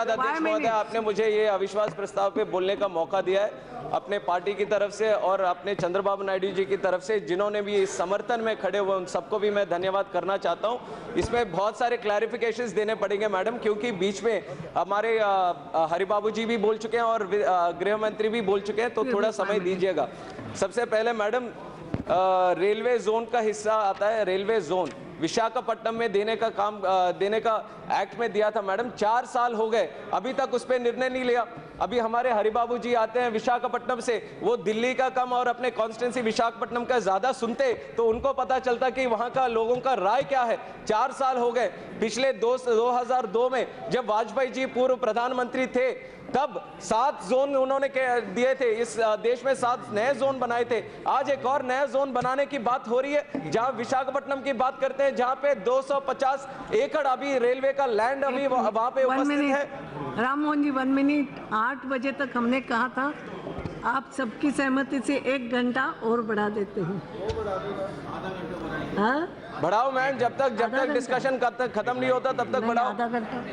अध्यक्ष महोदय, आपने मुझे ये अविश्वास प्रस्ताव पे बोलने का मौका दिया है अपने पार्टी की तरफ से और अपने चंद्रबाबू नायडू जी की तरफ से, जिन्होंने भी इस समर्थन में खड़े हुए, उन सबको भी मैं धन्यवाद करना चाहता हूं। इसमें बहुत सारे क्लैरिफिकेशंस देने पड़ेंगे मैडम, क्योंकि बीच में हमारे हरिबाबू जी भी बोल चुके हैं और गृह मंत्री भी बोल चुके हैं, तो थोड़ा समय दीजिएगा। सबसे पहले मैडम, रेलवे जोन का हिस्सा आता है, रेलवे जोन विशाखापट्टनम में देने का एक्ट में दिया था मैडम। 4 साल हो गए, अभी तक उस पर निर्णय नहीं लिया। अभी हमारे हरिबाबू जी आते हैं विशाखापट्टनम से, वो दिल्ली का कम और अपने कॉन्स्टिट्यूंसी विशाखापट्टनम का ज्यादा सुनते, तो उनको पता चलता कि वहां का लोगों का राय क्या है। 4 साल हो गए। पिछले 2002 में जब वाजपेयी जी पूर्व प्रधानमंत्री थे, तब 7 जोन उन्होंने दिए थे, इस देश में 7 नए जोन बनाए थे। आज एक और नया जोन बनाने की बात हो रही है, जहां विशाखापट्टनम की बात करते हैं, जहां पे 250 एकड़ अभी रेलवे का लैंड अभी वहां पे उपस्थित है। राम मोहन जी 1 मिनट, 8 बजे तक हमने कहा था, आप सबकी सहमति से 1 घंटा और बढ़ा देते हैं। हाँ, बढ़ाओ मैम, जब तक डिस्कशन खत्म नहीं होता तब तक बढ़ाओ। आधा घंटा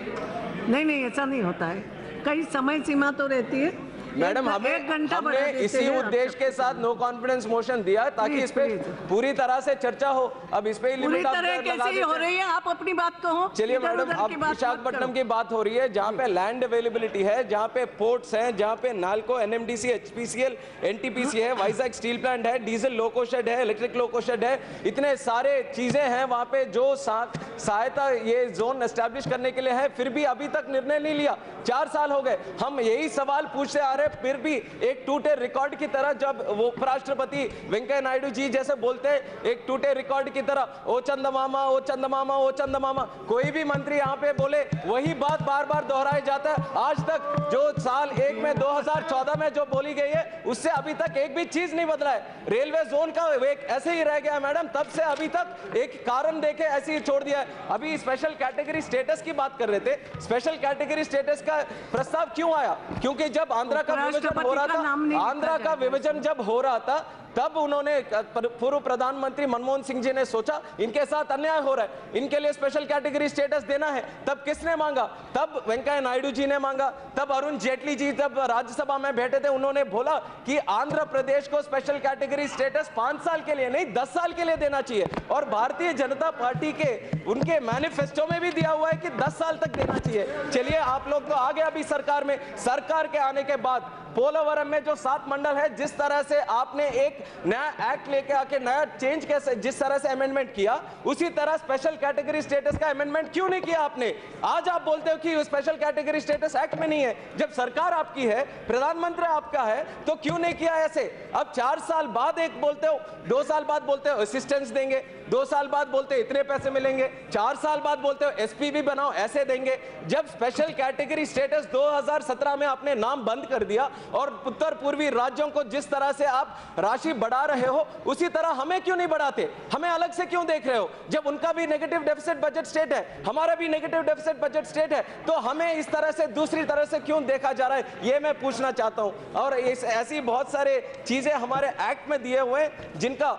नहीं, ऐसा नहीं होता है, कई समय सीमा तो रहती है मैडम। हमने इसी उद्देश्य के साथ नो कॉन्फिडेंस मोशन दिया, ताकि इस पे पूरी तरह से चर्चा हो। अब इस पे पूरी तरह कैसे हो रही है, आप अपनी बात कहो। चलिए मैडम, अब विशाखापट्टनम की बात हो रही है, जहाँ पे लैंड अवेलेबिलिटी है, जहाँ पे पोर्ट्स हैं, जहाँ पे नालको, एनएमडीसी, एचपीसीएल, एनटीपीसी है, वाइजैक स्टील प्लांट है, डीजल लोको शेड है, इलेक्ट्रिक लोको शेड है, इतने सारे चीजें हैं वहाँ पे जो सहायता ये जोन एस्टैब्लिश करने के लिए है, फिर भी अभी तक निर्णय नहीं लिया। 4 साल हो गए, हम यही सवाल पूछते आ रहे, फिर भी एक टूटे रिकॉर्ड की तरह, जब वो उपराष्ट्रपति वेंकैया नायडू जी जैसे बोलते हैं, एक टूटे रिकॉर्ड की तरह, ओ चंदमामा, ओ चंदमामा, ओ चंदमामा, कोई भी मंत्री यहाँ पे बोले वही बात बार बार दोहराया जाता है। आज तक जो साल 1 में 2014 में जो बोली गई है, उससे अभी तक एक भी चीज नहीं बदला है। रेलवे जोन का एक ऐसे ही रह गया मैडम, तब से अभी तक एक कारण देके ऐसे ही छोड़ दिया है। अभी स्पेशल कैटेगरी स्टेटस की बात कर रहे थे, स्पेशल कैटेगरी स्टेटस का प्रस्ताव क्यों आया? क्योंकि जब आंध्रा का विभाजन हो रहा था, आंध्रा का विभाजन जब हो रहा था, तब उन्होंने पूर्व प्रधानमंत्री मनमोहन सिंह जी ने सोचा इनके साथ अन्याय हो रहा है, इनके लिए स्पेशल कैटेगरी स्टेटस देना है। तब किसने मांगा? तब वेंकैया नायडू जी ने मांगा। तब अरुण जेटली जी जब राज्यसभा में बैठे थे, उन्होंने बोला कि आंध्र प्रदेश को स्पेशल कैटेगरी स्टेटस 5 साल के लिए नहीं 10 साल के लिए देना चाहिए। और भारतीय जनता पार्टी के उनके मैनिफेस्टो में भी दिया हुआ है कि 10 साल तक देना चाहिए। चलिए, आप लोग तो आ गए अभी सरकार में, सरकार के आने के बाद पोलावरम में जो 7 मंडल है, जिस तरह से आपने एक नया एक्ट लेके आके नया चेंज कैसे, जिस तरह से अमेंडमेंट किया, उसी तरह स्पेशल कैटेगरी स्टेटस का अमेंडमेंट क्यों नहीं किया आपने? आज आप बोलते हो कि स्पेशल कैटेगरी स्टेटस एक्ट में नहीं है। जब सरकार आपकी है, प्रधानमंत्री आपका है, तो क्यों नहीं किया ऐसे? अब 4 साल बाद एक बोलते हो, 2 साल बाद बोलते हो असिस्टेंस देंगे, 2 साल बाद बोलते हो इतने पैसे मिलेंगे, 4 साल बाद बोलते हो एसपी भी बनाओ, ऐसे देंगे। जब स्पेशल कैटेगरी स्टेटस 2017 में आपने नाम बंद कर दिया और उत्तर पूर्वी राज्यों को जिस तरह से आप राशि बढ़ा रहे हो, उसी तरह हमें क्यों नहीं बढ़ाते? हमें अलग से क्यों देख रहे हो? जब उनका भी नेगेटिव डेफिसिट बजट स्टेट है, हमारा भी नेगेटिव डेफिसिट बजट स्टेट है, तो हमें इस तरह से दूसरी तरह से क्यों देखा जा रहा है, ये मैं पूछना चाहता हूं। और ऐसी बहुत सारे चीजें हमारे एक्ट में दिए हुए हैं, जिनका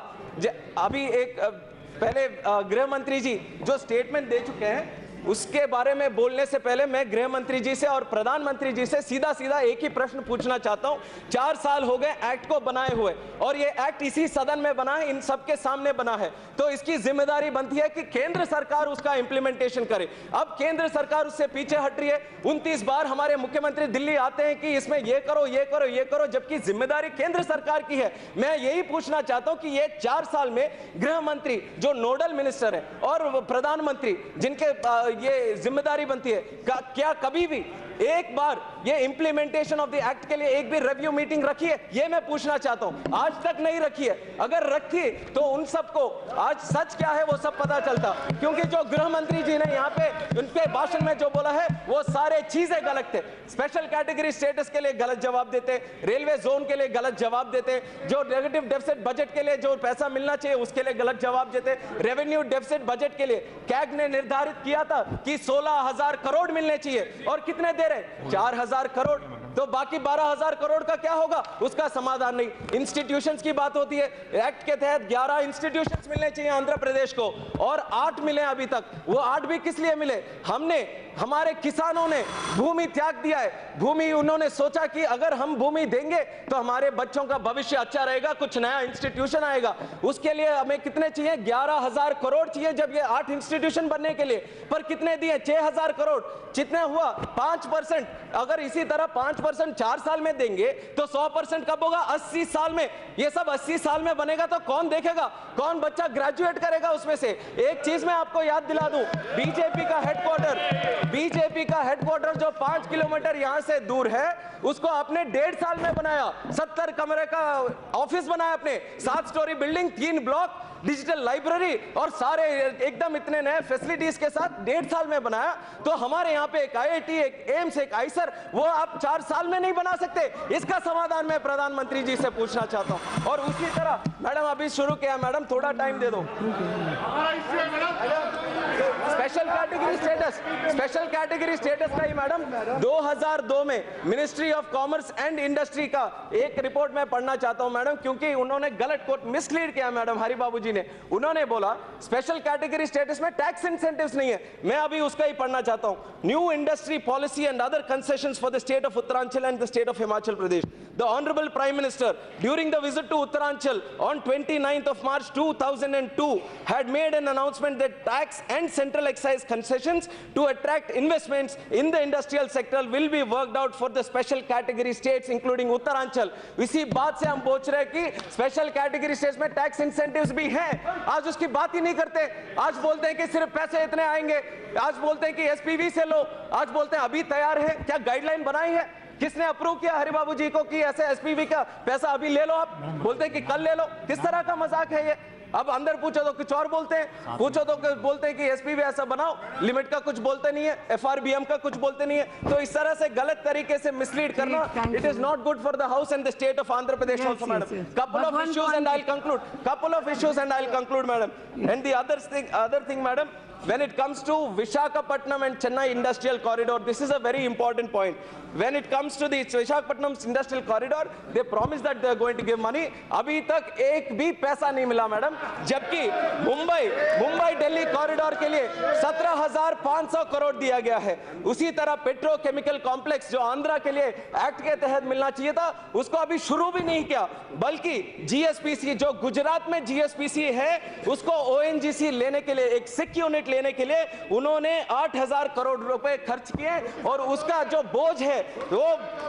अभी एक पहले गृह मंत्री जी जो स्टेटमेंट दे चुके हैं, उसके बारे में बोलने से पहले मैं गृह मंत्री जी से और प्रधानमंत्री जी से सीधा एक ही प्रश्न पूछना चाहता हूं। 4 साल हो गए एक्ट को बनाए हुए, और ये एक्ट इसी सदन में बना है, इन सबके सामने बना है, तो इसकी जिम्मेदारी बनती है कि केंद्र सरकार उसका इंप्लीमेंटेशन करे। अब केंद्र सरकार उससे पीछे हट रही है। 29 बार हमारे मुख्यमंत्री दिल्ली आते हैं कि इसमें ये करो, ये करो, ये करो, जबकि जिम्मेदारी केंद्र सरकार की है। मैं यही पूछना चाहता हूं कि ये 4 साल में गृह मंत्री जो नोडल मिनिस्टर है और प्रधानमंत्री जिनके ये जिम्मेदारी बनती है, क्या कभी भी एक बार ये इंप्लीमेंटेशन ऑफ द एक्ट के लिए एक भी रिव्यू मीटिंग रखी है? ये मैं पूछना चाहता हूं। आज तक नहीं रखी है। अगर रखी तो उन सबको आज सच क्या है वो सब पता चलता, क्योंकि जो गृह मंत्री जी ने यहाँ पे उनके भाषण में जो बोला है वो सारे चीजें गलत थे। स्पेशल कैटेगरी स्टेटस के लिए गलत जवाब देते, रेलवे जोन के लिए गलत जवाब देते, जो नेगेटिव डेफिसिट बजट के लिए जो पैसा मिलना चाहिए उसके लिए गलत जवाब देते, रेवेन्यू डेफिसिट बजट के लिए कैग ने निर्धारित किया था कि 16,000 करोड़ मिलने चाहिए, और कितने दे रहे? 4,000 करोड़। तो बाकी 12,000 करोड़ का क्या होगा? उसका समाधान नहीं। इंस्टीट्यूशंस की बात होती है, एक्ट के तहत 11 इंस्टीट्यूशंस मिलने चाहिए आंध्र प्रदेश को, और 8 मिले अभी तक। वो 8 भी किस लिए मिले? हमने हमारे किसानों ने भूमि त्याग दिया है। भूमि उन्होंने सोचा कि अगर हम भूमि देंगे तो हमारे बच्चों का भविष्य अच्छा रहेगा, कुछ नया इंस्टीट्यूशन आएगा। उसके लिए हमें कितने चाहिए? 11,000 करोड़ चाहिए जब ये 8 इंस्टीट्यूशन बनने के लिए। पर कितने दिए? 6,000 करोड़। जितने हुआ 5%। अगर इसी तरह 5% 4 साल में देंगे तो 100% कब होगा? 80 साल में। ये सब 80 साल में बनेगा तो कौन देखेगा? कौन बच्चा ग्रेजुएट करेगा उसमें से? एक चीज मैं आपको याद दिला दूं, बीजेपी का हेडक्वार्टर जो 5 किलोमीटर यहां से दूर है, उसको आपने 1.5 साल में बनाया। 70 कमरे का ऑफिस बनाया आपने, 7 story building, 3 block, digital library और सारे एकदम इतने नए फैसिलिटीज के साथ 1.5 साल में बनाया। तो हमारे यहाँ पे एक आईआईटी, एक एम्स, एक आईसर, वो आप 4 साल में नहीं बना सकते? इसका समाधान मैं प्रधानमंत्री जी से पूछना चाहता हूँ। और उसी तरह मैडम अभी शुरू किया, मैडम थोड़ा टाइम दे दो। स्पेशल कैटेगरी स्टेटस का ही मैडम 2002 में ministry of commerce and industry का एक रिपोर्ट में पढ़ना चाहता हूं मैडम, क्योंकि उन्होंने गलत कोट मिसलीड किया मैडम हरिबाबू जी ने। उन्होंने बोला स्पेशल कैटेगरी स्टेटस में टैक्स इंसेंटिव्स नहीं है। मैं अभी उसका ही पढ़ना चाहता हूं। New industry policy and other concessions for the state of Uttaranchal and the state of Himachal Pradesh. The honourable prime minister during the visit to Uttaranchal on 29th of March 2002 had made an announcement that tax and central excise concessions to attract investments in the industrial sector will be worked out for the special category states including Uttaranchal। इसी बात से हम पूछ रहे हैं कि special category states में tax incentives भी हैं, आज उसकी बात ही नहीं करते। आज बोलते हैं कि सिर्फ पैसे इतने आएंगे, आज बोलते हैं कि एसपीवी से लो, आज बोलते हैं अभी तैयार है। क्या गाइडलाइन बनाई है? किसने अप्रूव किया हरिबाबू जी को कि ऐसे एसपीवी का पैसा अभी ले लो? आप बोलते हैं कि कल ले लो। किस तरह का मजाक है ये? अब अंदर पूछो तो कुछ और बोलते हैं, पूछो तो बोलते हैं कि एसपीवी ऐसा बनाओ, लिमिट का कुछ बोलते नहीं है, एफआरबीएम का कुछ बोलते नहीं है। तो इस तरह से गलत तरीके से मिसलीड करना, it is not good for the house and the state of Andhra Pradesh also madam. couple of issues and I'll conclude madam। and the other thing madam, when it comes to Visakhapatnam and Chennai industrial corridor, this is a very important point। when it comes to the Visakhapatnam industrial corridor, they promised that they are going to give money। अभी तक एक भी पैसा नहीं मिला madam. जबकि Mumbai Delhi corridor के लिए 17,500 करोड़ दिया गया है। उसी तरह पेट्रोकेमिकल कॉम्प्लेक्स जो आंध्रा के लिए एक्ट के तहत मिलना चाहिए था, उसको अभी शुरू भी नहीं किया। बल्कि जीएसपीसी जो गुजरात में जीएसपीसी है, उसको ओएनजीसी लेने के लिए, एक सिक यूनिट लेने के लिए उन्होंने 8,000 करोड़ रुपए खर्च किए और उसका जो बोझ है वो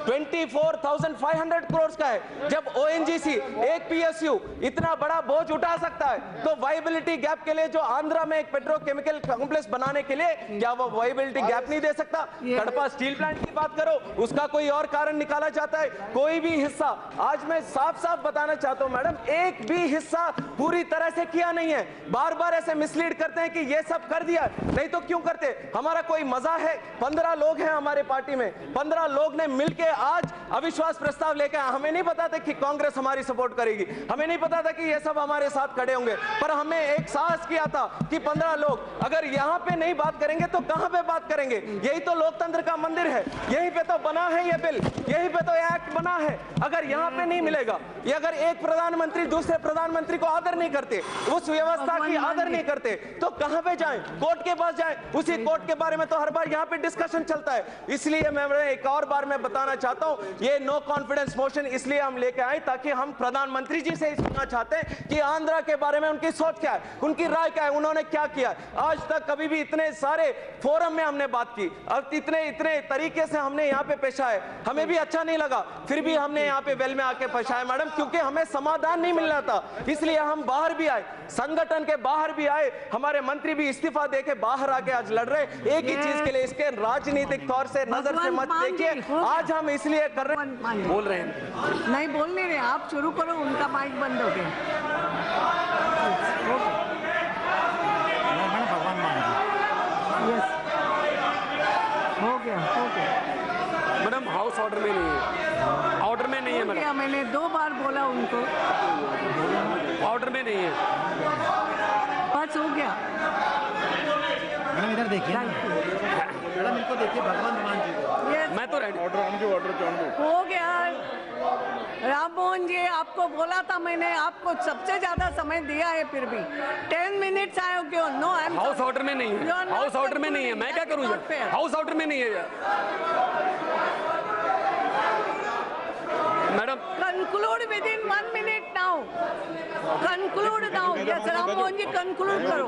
24,500 करोड़ का है। जब ओएनजीसी एक पीएसयू इतना बड़ा बोझ उठा सकता है, तो वाइबिलिटी गैप के लिए जो आंध्रा में एक पेट्रोकेमिकल कॉम्प्लेक्स बनाने के लिए, क्या वो वाइबिलिटी गैप नहीं दे सकता? कड़पा स्टील प्लांट की बात करो, उसका कोई और कारण निकाला जाता है। कोई भी हिस्सा, आज मैं साफ साफ बताना चाहता हूं मैडम, एक भी हिस्सा पूरी तरह से किया नहीं है। बार बार ऐसे मिसलीड करते हैं कि ये सब कर दिया, नहीं तो क्यों करते? हमारा कोई मजा है? 15 लोग हैं हमारे पार्टी में, 15 लोग ने मिलके आज अविश्वास प्रस्ताव लेकर, हमें नहीं पता था कि कांग्रेस हमारी सपोर्ट करेगी, हमें नहीं पता था कि ये सब हमारे साथ खड़े होंगे, पर हमने एक साहस किया था कि 15 लोग अगर यहाँ पे नहीं बात करेंगे तो कहां पे बात करेंगे? यही तो लोकतंत्र का मंदिर है, यहीं पे तो बना है ये बिल, यहीं पे तो ये एक्ट बना है। अगर यहाँ पे नहीं मिलेगा, ये अगर एक प्रधानमंत्री दूसरे प्रधानमंत्री को आदर नहीं करते, उस व्यवस्था की आदर नहीं करते, तो कहां पे जाएं? कोर्ट के पास जाएं। उसी कोर्ट के बारे में तो हर बार यहाँ पे डिस्कशन चलता है। इसलिए मैं एक और बार मैं बताना चाहता हूं, ये नो कॉन्फिडेंस मोशन इसलिए हम लेके आए ताकि हम प्रधानमंत्री जी से सुनना चाहते हैं कि आंध्रा के बारे में उनकी सोच क्या है, उनकी राय क्या है, उन्होंने क्या किया। आज तक कभी भी इतने सारे फोरम में हमने बात की, अब इतने तरीके से हमने यहाँ पे पेश आए, हमें भी अच्छा नहीं लगा, फिर भी हमने यहाँ पे वेल में आके पेश आए मैडम, क्योंकि हमें समाधान नहीं मिल रहा था। इसलिए हम बाहर भी आए, संगठन के बाहर भी आए, हमारे मंत्री भी इस्तीफा देके बाहर आके आज लड़ रहे एक ही चीज के लिए। इसके राजनीतिक तौर से नजर से मत देखिए, आज हम इसलिए कर रहे हैं। बोल रहे हैं, नहीं बोल नहीं रहे, आप शुरू करो, उनका माइक बंद हो गया। हो गया मैडम, हाउस ऑर्डर में नहीं है, ऑर्डर में नहीं है मैडम। मैंने 2 बार बोला उनको, ऑर्डर में नहीं है, बस हो गया। मैडम इधर देखिए, मैडम इनको देखिए, भगवान मान जी को। मैं तो रेडी। ऑर्डर हो गया। राम मोहन जी, आपको बोला था मैंने, आपको सबसे ज्यादा समय दिया है, फिर भी 10 मिनट्स आए हो क्यों? No, I am house order में नहीं है, हाउस ऑर्डर में नहीं है, मैं क्या करूँ यार, हाउस ऑर्डर में नहीं है यार madam. Conclude within 1 minute now, conclude now. Yes Ram Mohan ji, conclude करो,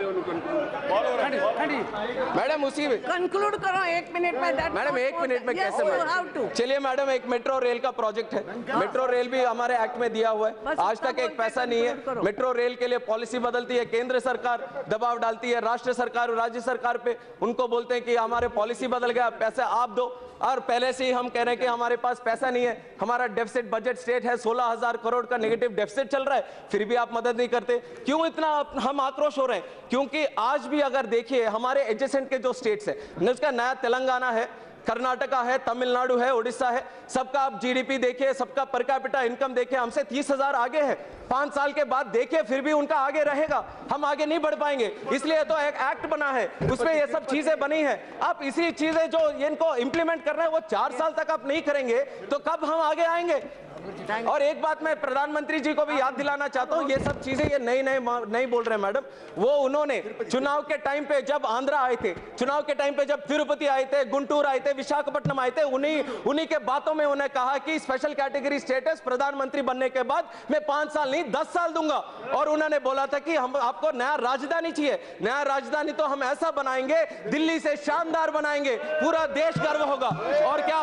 मैडम उसी में कंक्लूड करो 1 मिनट में। मैडम 1 मिनट में कैसे मैडम? चलिए मैडम, एक मेट्रो रेल का प्रोजेक्ट है, मेट्रो रेल भी हमारे एक्ट में दिया हुआ है, बस आज इतना तक एक बोल के पैसा नहीं है। conclude करो। मेट्रो रेल के लिए पॉलिसी बदलती है, केंद्र सरकार दबाव डालती है, राष्ट्र सरकार राज्य सरकार पे, उनको बोलते हैं कि हमारे पॉलिसी बदल गया, पैसा आप दो, और पहले से ही हम कह रहे हैं कि हमारे पास पैसा नहीं है, हमारा डेफिसिट बजट स्टेट है, 16,000 करोड़ का नेगेटिव डेफिसिट चल रहा है, फिर भी आप मदद नहीं करते। क्यों इतना हम आक्रोश हो रहे हैं? क्योंकि आज भी अगर देखिए हमारे एडजेसेंट के जो स्टेट्स है, उसका नया तेलंगाना है, कर्नाटका है, तमिलनाडु है, उड़ीसा है, सबका आप जीडीपी देखिए, सबका पर कैपिटा इनकम देखिए, हमसे 30,000 आगे है। 5 साल के बाद देखिए फिर भी उनका आगे रहेगा, हम आगे नहीं बढ़ पाएंगे। इसलिए तो एक एक्ट बना है, उसमें ये सब चीजें बनी है। आप इसी चीजें जो इनको इंप्लीमेंट करना है वो 4 साल तक आप नहीं करेंगे तो कब हम आगे आएंगे? और एक बात मैं प्रधानमंत्री जी को भी याद दिलाना चाहता हूं, ये सब चीजें ये नहीं बोल रहे मैडम, वो उन्होंने चुनाव के टाइम पे जब आंध्रा आए थे, चुनाव के टाइम पे जब तिरुपति आए थे, गुंटूर आए थे, विशाखापट्टनम आए थे, उन्हीं के बातों में उन्हें कहा कि स्पेशल कैटेगरी स्टेटस प्रधानमंत्री बनने के बाद मैं 5 साल नहीं 10 साल दूंगा। और उन्होंने बोला था कि हम आपको नया राजधानी चाहिए, नया राजधानी तो हम ऐसा बनाएंगे, दिल्ली से शानदार बनाएंगे, पूरा देश गर्व होगा। और क्या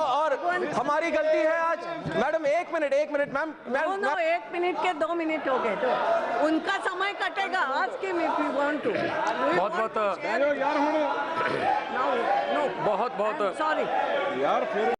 और हमारी गलती है आज? मैडम 1 मिनट मैम, 1 मिनट के 2 मिनट हो गए, तो उनका समय कटेगा। आज के में वी वांट टू बहुत नो, बहुत सॉरी यार फिर